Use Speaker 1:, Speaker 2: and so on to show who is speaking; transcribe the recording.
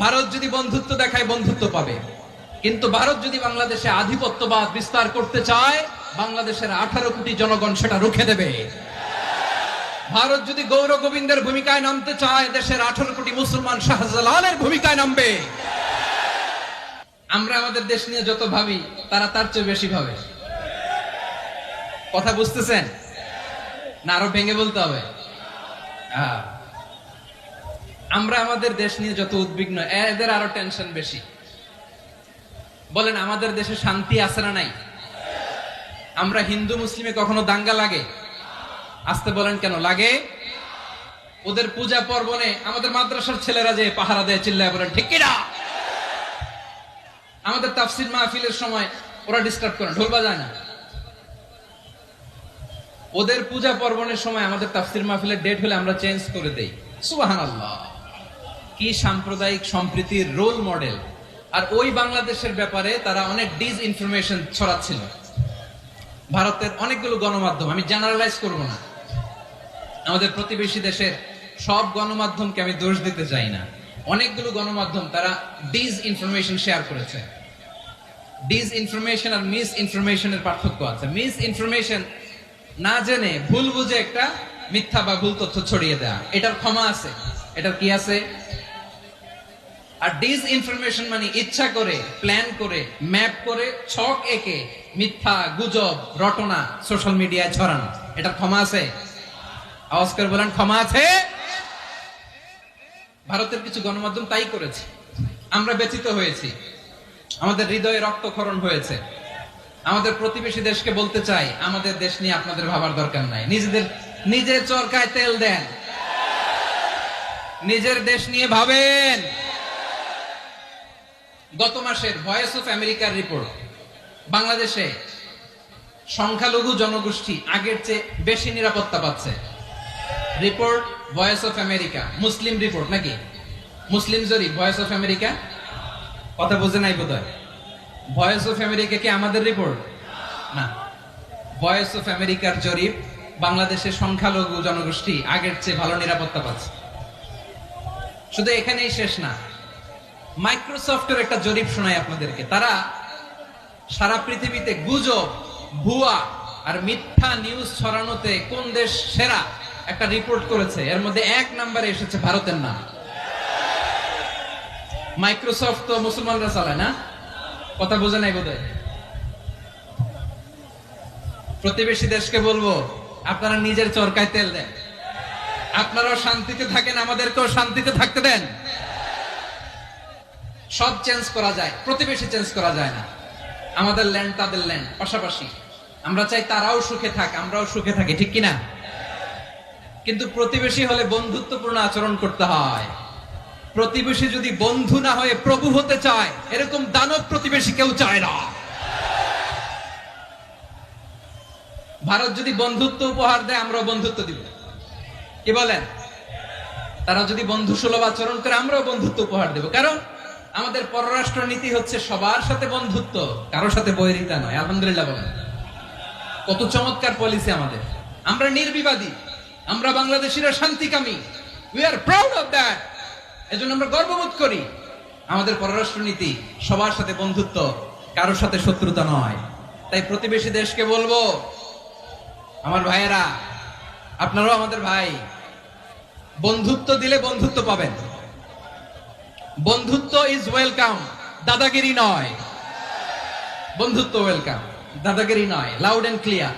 Speaker 1: ভারত যদি বন্ধুত্ব দেখায় বন্ধুত্ব পাবে, কিন্তু ভারত যদি বাংলাদেশে আধিপত্যবাদ বিস্তার করতে চায়, বাংলাদেশের 18 কোটি জনগণ সেটা রুখে দেবে। ভারত যদি গৌর গোবিন্দের ভূমিকায় নামতে চায়, দেশের 18 কোটি মুসলমান শাহজালালের ভূমিকায় নামবে। আমরা আমাদের দেশ নিয়ে যত ভাবি, তারা তার চেয়ে বেশি ভাবে। কথা বুঝতেছেন না? আরো ভেঙে বলতে হবে। আমরা আমাদের দেশ নিয়ে যত উদ্বিগ্ন, এদের আরো টেনশন বেশি। বলেন, আমাদের দেশে শান্তি আছে না নাই? আমরা হিন্দু মুসলিমে কখনো দাঙ্গা লাগে? আসতে বলেন, কেন লাগে? ওদের পূজা পার্বণে আমাদের মাদ্রাসার ছেলেরা যে পাহারা দেয়, চিল্লায় বলেন ঠিক কিনা? আমাদের তাফসীর মাহফিলের সময় ওরা ডিস্টার্ব করে, ঢোল বাজায় না। ওদের পূজা পার্বণের সময় আমাদের তাফসীর মাহফিলের ডেট হলে আমরা চেঞ্জ করে দেই। সুবহানাল্লাহ! কি সাম্প্রদায়িক সম্প্রীতির রোল মডেল। আর ওই বাংলাদেশের ব্যাপারে তারা অনেক ডিসইনফরমেশন ছড়াচ্ছিল। ভারতের অনেকগুলো গণমাধ্যম, আমি জেনারেলাইজ করব না, আমাদের প্রতিবেশী দেশের সব গণমাধ্যমকে আমি দোষ দিতে চাই না, অনেকগুলো গণমাধ্যম তারা ডিসইনফরমেশন শেয়ার করেছে। ডিসইনফরমেশন আর মিস ইনফরমেশনের পার্থক্য আছে। মিস ইনফরমেশন না জেনে ভুল বুঝে একটা মিথ্যা বা ভুল তথ্য ছড়িয়ে দেয়া, এটার ক্ষমা আছে, এটার কি আছে। আর ডিসইনফরমেশন মানে ইচ্ছা করে, প্ল্যান করে, ম্যাপ করে, ছক এঁকে মিথ্যা, গুজব, রটনা সোশ্যাল মিডিয়ায় ছড়ানো, এটার ক্ষমা আছে? আওয়াজ করে বলেন, ক্ষমা আছে? ভারতের কিছু গণমাধ্যম তাই করেছে। আমরা ব্যথিত হয়েছি, আমাদের হৃদয়ে রক্তক্ষরণ হয়েছে। আমাদের প্রতিবেশী দেশকে বলতে চাই, আমাদের দেশ নিয়ে আপনাদের ভাবার দরকার নাই। নিজের চরকায় তেল দেন, নিজের দেশ নিয়ে ভাবেন। গত মাসের ভয়েস অফ আমেরিকার রিপোর্ট, বাংলাদেশে সংখ্যালঘু জনগোষ্ঠী আগের চেয়ে বেশি নিরাপত্তা পাচ্ছে। Report voice of America, Muslim report নাকি? মুসলিম জরিপ, ভয়েস অফ আমেরিকা। কথা বুঝে নাই বোধহয়। ভয়েস অফ আমেরিকা কি আমাদের রিপোর্ট না? ভয়েস অফ আমেরিকার জরিপ, বাংলাদেশের সংখ্যালঘু জনগোষ্ঠী আগের চেয়ে ভালো নিরাপত্তা পাচ্ছে। শুধু এখানেই শেষ না, মাইক্রোসফটের একটা জরিপ শোনাই আপনাদেরকে। তারা সারা পৃথিবীতে গুজব, ভুয়া আর মিথ্যা নিউজ ছড়ানোতে কোন দেশ সেরা একটা রিপোর্ট করেছে। এর মধ্যে 1 নম্বরে এসেছে ভারতের নাম। মাইক্রোসফট তো মুসলমানরা চালায় না? কথা বোঝে নাই বোধহয়। প্রতিবেশী দেশকে বলবো, আপনারা নিজের চরকায় তেল দেন, আপনারাও শান্তিতে থাকেন, আমাদেরকেও শান্তিতে থাকতে দেন। সব চেঞ্জ করা যায়, প্রতিবেশী চেঞ্জ করা যায় না। আমাদের ল্যান্ড তাদের ল্যান্ড, পাশাপাশি। আমরা চাই তারাও সুখে থাক, আমরাও সুখে থাকি, ঠিক কিনা? কিন্তু প্রতিবেশী হলে বন্ধুত্বপূর্ণ আচরণ করতে হয়। প্রতিবেশী যদি বন্ধু না হয়ে প্রভু হতে চায়, এরকম দানব প্রতিবেশী কেউ চায় না। ভারত যদি বন্ধুত্ব উপহার দেয়, আমরাও বন্ধুত্ব দিব। কি বলেন? তারা যদি বন্ধু সুলভ আচরণ করে, আমরাও বন্ধুত্ব উপহার দেব। কারণ আমাদের পররাষ্ট্র নীতি হচ্ছে সবার সাথে বন্ধুত্ব, কারোর সাথে বৈরিতা নয়। আলহামদুলিল্লাহ বলেন, কত চমৎকার পলিসি আমাদের। আমরা নির্বিবাদী, আমরা বাংলাদেশিরা শান্তিকামী। We are proud of that. এজন্য আমরা গর্ববোধ করি। আমাদের পররাষ্ট্র নীতি সবার সাথে বন্ধুত্ব, কারোর সাথে শত্রুতা নয়। তাই প্রতিবেশী দেশকে বলবো, আমার ভাইয়েরা, আপনারাও আমাদের ভাই, বন্ধুত্ব দিলে বন্ধুত্ব পাবেন। বন্ধুত্ব ইজ ওয়েলকাম, দাদাগিরি নয়। বন্ধুত্ব ওয়েলকাম, দাদাগিরি নয়। Loud and clear.